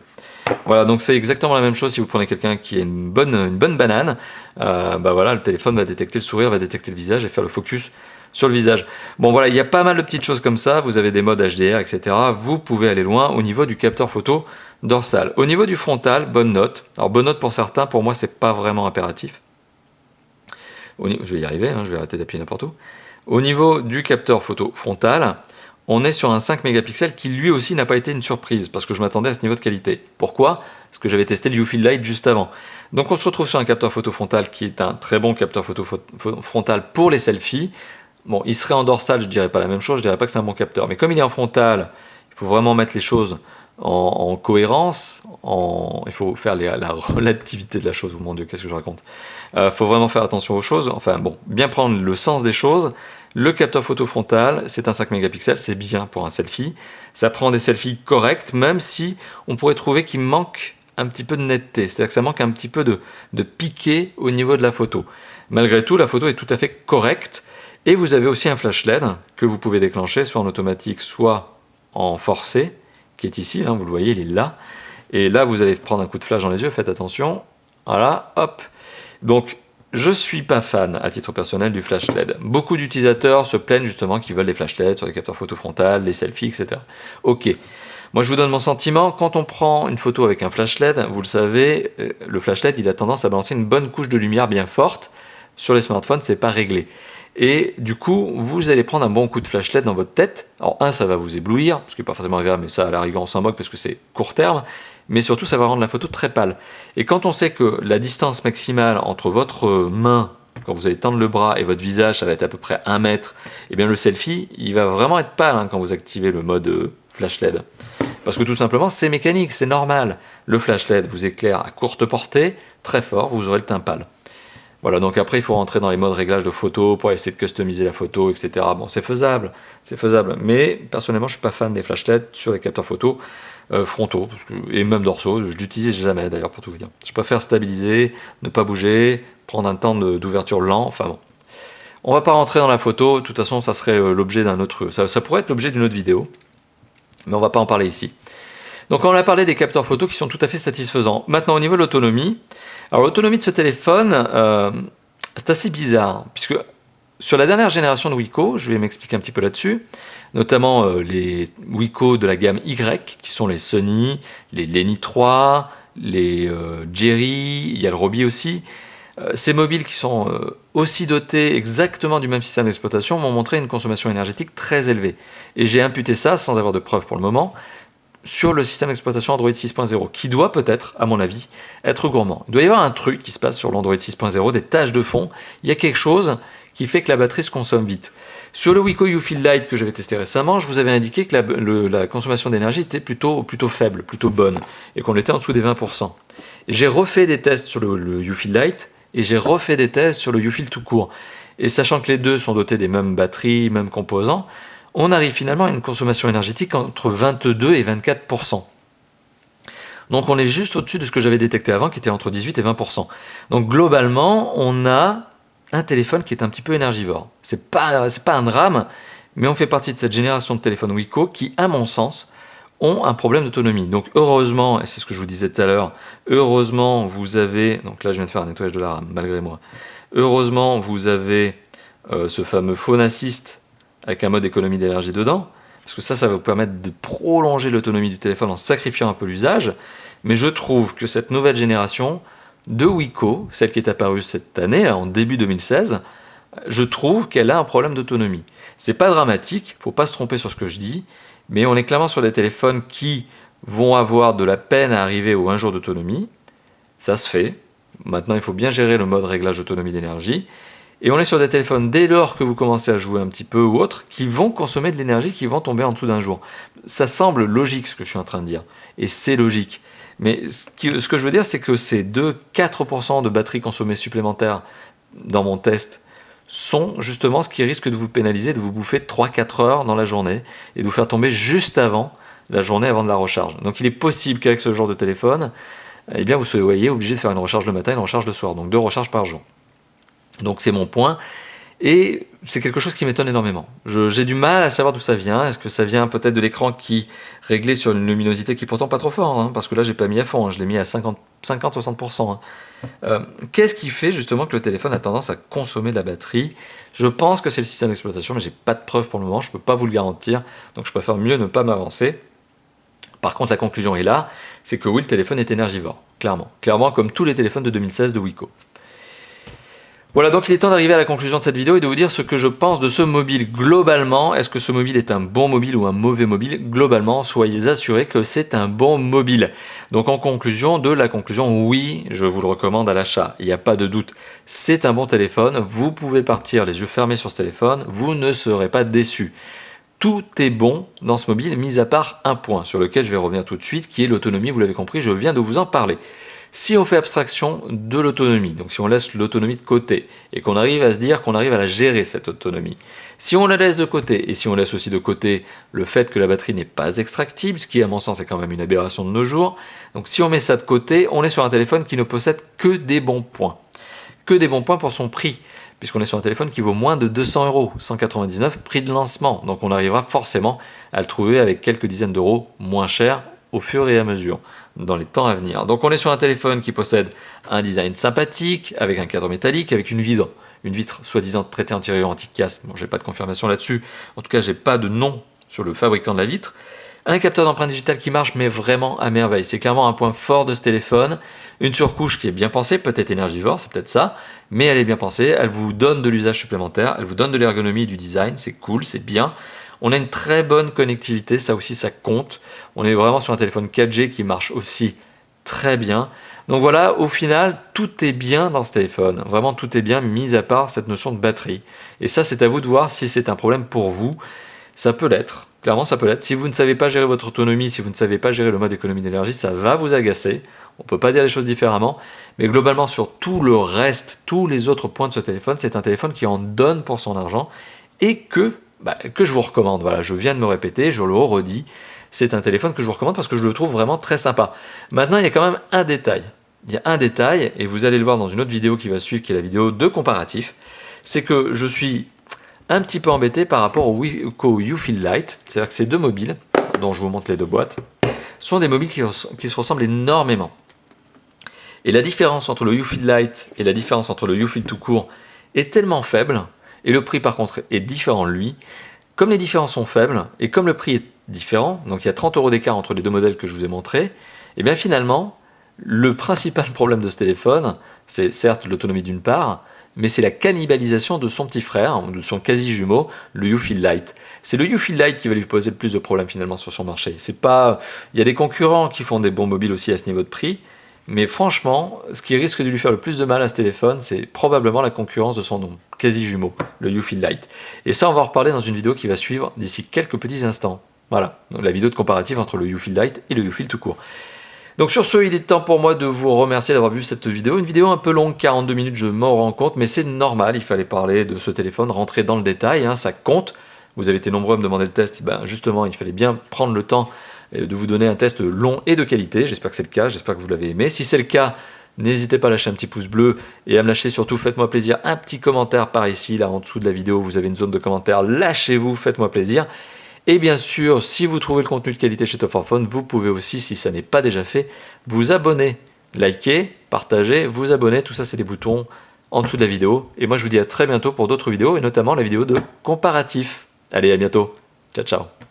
[SPEAKER 1] Voilà, donc c'est exactement la même chose si vous prenez quelqu'un qui a une bonne banane. Voilà, le téléphone va détecter le sourire, va détecter le visage et faire le focus sur le visage. Bon voilà, il y a pas mal de petites choses comme ça. Vous avez des modes HDR, etc. Vous pouvez aller loin au niveau du capteur photo dorsal. Au niveau du frontal, bonne note. Alors bonne note pour certains, pour moi c'est pas vraiment impératif. Je vais y arriver, hein, je vais arrêter d'appuyer n'importe où. Au niveau du capteur photo frontal, on est sur un 5 mégapixels qui lui aussi n'a pas été une surprise parce que je m'attendais à ce niveau de qualité. Pourquoi? Parce que j'avais testé le YouFeel Lite juste avant. Donc on se retrouve sur un capteur photo frontal qui est un très bon capteur photo frontal pour les selfies. Bon, il serait en dorsal, je dirais pas la même chose, je dirais pas que c'est un bon capteur. Mais comme il est en frontal, il faut vraiment mettre les choses en cohérence, il faut faire la relativité de la chose. Oh mon Dieu, qu'est-ce que je raconte? Faut vraiment faire attention aux choses, enfin bon, bien prendre le sens des choses. Le capteur photo frontal, c'est un 5 mégapixels, c'est bien pour un selfie. Ça prend des selfies corrects, même si on pourrait trouver qu'il manque un petit peu de netteté, c'est-à-dire que ça manque un petit peu de piqué au niveau de la photo. Malgré tout, la photo est tout à fait correcte, et vous avez aussi un flash LED que vous pouvez déclencher soit en automatique, soit en forcé, qui est ici, là, vous le voyez, il est là. Et là, vous allez prendre un coup de flash dans les yeux, faites attention. Voilà, hop. Donc, je suis pas fan, à titre personnel, du flash LED. Beaucoup d'utilisateurs se plaignent justement qu'ils veulent des flash LED sur les capteurs photo frontal, les selfies, etc. Ok. Moi, je vous donne mon sentiment. Quand on prend une photo avec un flash LED, vous le savez, le flash LED, il a tendance à balancer une bonne couche de lumière bien forte. Sur les smartphones, c'est pas réglé. Et du coup, vous allez prendre un bon coup de flash LED dans votre tête. Alors, ça va vous éblouir, ce qui n'est pas forcément agréable, mais ça, à la rigueur, on s'en moque parce que c'est court terme. Mais surtout, ça va rendre la photo très pâle. Et quand on sait que la distance maximale entre votre main, quand vous allez tendre le bras, et votre visage, ça va être à peu près 1 mètre, et bien le selfie, il va vraiment être pâle quand vous activez le mode flash LED. Parce que tout simplement, c'est mécanique, c'est normal. Le flash LED vous éclaire à courte portée, très fort, vous aurez le teint pâle. Voilà, donc après il faut rentrer dans les modes réglage de photo pour essayer de customiser la photo, etc. Bon, c'est faisable, mais personnellement je suis pas fan des flash LED sur les capteurs photo frontaux, et même dorsaux, je l'utilise jamais d'ailleurs pour tout vous dire. Je préfère stabiliser, ne pas bouger, prendre un temps d'ouverture lent, enfin bon. On va pas rentrer dans la photo, de toute façon ça serait l'objet d'un autre, ça pourrait être l'objet d'une autre vidéo, mais on va pas en parler ici. Donc on a parlé des capteurs photo qui sont tout à fait satisfaisants. Maintenant au niveau de l'autonomie, alors l'autonomie de ce téléphone, c'est assez bizarre, puisque sur la dernière génération de Wiko, je vais m'expliquer un petit peu là-dessus, notamment les Wiko de la gamme Y, qui sont les Sony, les Lenny 3, les Jerry, il y a le Robi aussi. Ces mobiles qui sont aussi dotés exactement du même système d'exploitation m'ont montré une consommation énergétique très élevée. Et j'ai imputé ça, sans avoir de preuves pour le moment, sur le système d'exploitation Android 6.0, qui doit peut-être, à mon avis, être gourmand. Il doit y avoir un truc qui se passe sur l'Android 6.0, des tâches de fond, il y a quelque chose qui fait que la batterie se consomme vite. Sur le Wiko YouFeel Lite que j'avais testé récemment, je vous avais indiqué que la consommation d'énergie était plutôt faible, plutôt bonne, et qu'on était en dessous des 20%. J'ai refait des tests sur le YouFeel Lite, et j'ai refait des tests sur le YouFeel tout court. Et sachant que les deux sont dotés des mêmes batteries, mêmes composants, on arrive finalement à une consommation énergétique entre 22 et 24%. Donc on est juste au-dessus de ce que j'avais détecté avant, qui était entre 18 et 20%. Donc globalement, on a un téléphone qui est un petit peu énergivore. C'est pas un drame, mais on fait partie de cette génération de téléphones Wiko qui, à mon sens, ont un problème d'autonomie. Donc heureusement, et c'est ce que je vous disais tout à l'heure, heureusement vous avez, donc là je viens de faire un nettoyage de la RAM, malgré moi, heureusement vous avez ce fameux Phone Assist avec un mode économie d'énergie dedans, parce que ça va vous permettre de prolonger l'autonomie du téléphone en sacrifiant un peu l'usage, mais je trouve que cette nouvelle génération de Wiko, celle qui est apparue cette année, en début 2016, je trouve qu'elle a un problème d'autonomie. C'est pas dramatique, faut pas se tromper sur ce que je dis, mais on est clairement sur des téléphones qui vont avoir de la peine à arriver aux 1 jour d'autonomie, ça se fait. Maintenant il faut bien gérer le mode réglage d'autonomie d'énergie, et on est sur des téléphones, dès lors que vous commencez à jouer un petit peu ou autre, qui vont consommer de l'énergie, qui vont tomber en dessous d'1 jour. Ça semble logique ce que je suis en train de dire, et c'est logique. Mais ce que je veux dire, c'est que ces 2-4% de batterie consommée supplémentaire dans mon test sont justement ce qui risque de vous pénaliser, de vous bouffer 3-4 heures dans la journée, et de vous faire tomber juste avant la journée, avant de la recharge. Donc il est possible qu'avec ce genre de téléphone, eh bien vous soyez obligé de faire une recharge le matin et une recharge le soir, donc 2 recharges par jour. Donc c'est mon point, et c'est quelque chose qui m'étonne énormément. J'ai du mal à savoir d'où ça vient. Est-ce que ça vient peut-être de l'écran qui réglait sur une luminosité qui est pourtant pas trop fort, parce que là j'ai pas mis à fond, je l'ai mis à 50-60%. Qu'est-ce qui fait justement que le téléphone a tendance à consommer de la batterie? Je pense que c'est le système d'exploitation, mais j'ai pas de preuves pour le moment, je peux pas vous le garantir, donc je préfère mieux ne pas m'avancer. Par contre la conclusion est là, c'est que oui, le téléphone est énergivore, clairement comme tous les téléphones de 2016 de Wiko. Voilà, donc il est temps d'arriver à la conclusion de cette vidéo et de vous dire ce que je pense de ce mobile globalement. Est-ce que ce mobile est un bon mobile ou un mauvais mobile? Globalement, soyez assurés que c'est un bon mobile. Donc en conclusion, oui, je vous le recommande à l'achat, il n'y a pas de doute. C'est un bon téléphone, vous pouvez partir les yeux fermés sur ce téléphone, vous ne serez pas déçus. tout est bon dans ce mobile, mis à part un point sur lequel je vais revenir tout de suite, qui est l'autonomie, vous l'avez compris, je viens de vous en parler. Si on fait abstraction de l'autonomie, donc si on laisse l'autonomie de côté, et qu'on arrive à se dire qu'on arrive à la gérer cette autonomie, si on la laisse de côté, et si on laisse aussi de côté le fait que la batterie n'est pas extractible, ce qui à mon sens est quand même une aberration de nos jours, donc si on met ça de côté, on est sur un téléphone qui ne possède que des bons points. Que des bons points pour son prix, puisqu'on est sur un téléphone qui vaut moins de 200 €, 199 prix de lancement, donc on arrivera forcément à le trouver avec quelques dizaines d'euros moins cher au fur et à mesure, dans les temps à venir. Donc on est sur un téléphone qui possède un design sympathique, avec un cadre métallique, avec une vitre soi-disant traitée anti-casse. Bon, j'ai pas de confirmation là-dessus, en tout cas j'ai pas de nom sur le fabricant de la vitre. Un capteur d'empreinte digitale qui marche, mais vraiment à merveille. C'est clairement un point fort de ce téléphone. Une surcouche qui est bien pensée, peut-être énergivore, c'est peut-être ça, mais elle est bien pensée. Elle vous donne de l'usage supplémentaire, elle vous donne de l'ergonomie et du design, c'est cool, c'est bien. On a une très bonne connectivité, ça aussi ça compte. On est vraiment sur un téléphone 4G qui marche aussi très bien. Donc voilà, au final, tout est bien dans ce téléphone. Vraiment tout est bien, mis à part cette notion de batterie. Et ça, c'est à vous de voir si c'est un problème pour vous. Ça peut l'être, clairement ça peut l'être. Si vous ne savez pas gérer votre autonomie, si vous ne savez pas gérer le mode économie d'énergie, ça va vous agacer. On ne peut pas dire les choses différemment. Mais globalement, sur tout le reste, tous les autres points de ce téléphone, c'est un téléphone qui en donne pour son argent et que je vous recommande. Voilà, je viens de me répéter, je le redis. C'est un téléphone que je vous recommande parce que je le trouve vraiment très sympa. Maintenant, il y a quand même un détail. Il y a un détail, et vous allez le voir dans une autre vidéo qui va suivre, qui est la vidéo de comparatif. C'est que je suis un petit peu embêté par rapport au YouFeel Lite. C'est-à-dire que ces deux mobiles, dont je vous montre les deux boîtes, sont des mobiles qui se ressemblent énormément. Et la différence entre le YouFeel Lite et la différence entre le YouFeel tout court est tellement faible, et le prix par contre est différent lui. Comme les différences sont faibles, et comme le prix est différent, donc il y a 30 € d'écart entre les deux modèles que je vous ai montrés, et bien finalement, le principal problème de ce téléphone, c'est certes l'autonomie d'une part, mais c'est la cannibalisation de son petit frère, ou de son quasi-jumeau, le YouFeel Lite. C'est le YouFeel Lite qui va lui poser le plus de problèmes finalement sur son marché. C'est pas... Il y a des concurrents qui font des bons mobiles aussi à ce niveau de prix, mais franchement, ce qui risque de lui faire le plus de mal à ce téléphone, c'est probablement la concurrence de son quasi-jumeau, le YouFeel Lite. Et ça, on va en reparler dans une vidéo qui va suivre d'ici quelques petits instants. Voilà, donc la vidéo de comparatif entre le YouFeel Lite et le YouFeel tout court. Donc sur ce, il est temps pour moi de vous remercier d'avoir vu cette vidéo. Une vidéo un peu longue, 42 minutes, je m'en rends compte, mais c'est normal, il fallait parler de ce téléphone, rentrer dans le détail, hein, ça compte. Vous avez été nombreux à me demander le test, justement, il fallait bien prendre le temps de vous donner un test long et de qualité. J'espère que c'est le cas, j'espère que vous l'avez aimé. Si c'est le cas, n'hésitez pas à lâcher un petit pouce bleu et à me lâcher surtout, faites-moi plaisir, un petit commentaire par ici, là en dessous de la vidéo, vous avez une zone de commentaires, lâchez-vous, faites-moi plaisir. Et bien sûr, si vous trouvez le contenu de qualité chez Top 4 Phone, vous pouvez aussi, si ça n'est pas déjà fait, vous abonner, liker, partager, vous abonner, tout ça c'est des boutons en dessous de la vidéo. Et moi je vous dis à très bientôt pour d'autres vidéos, et notamment la vidéo de comparatif. Allez, à bientôt, ciao ciao.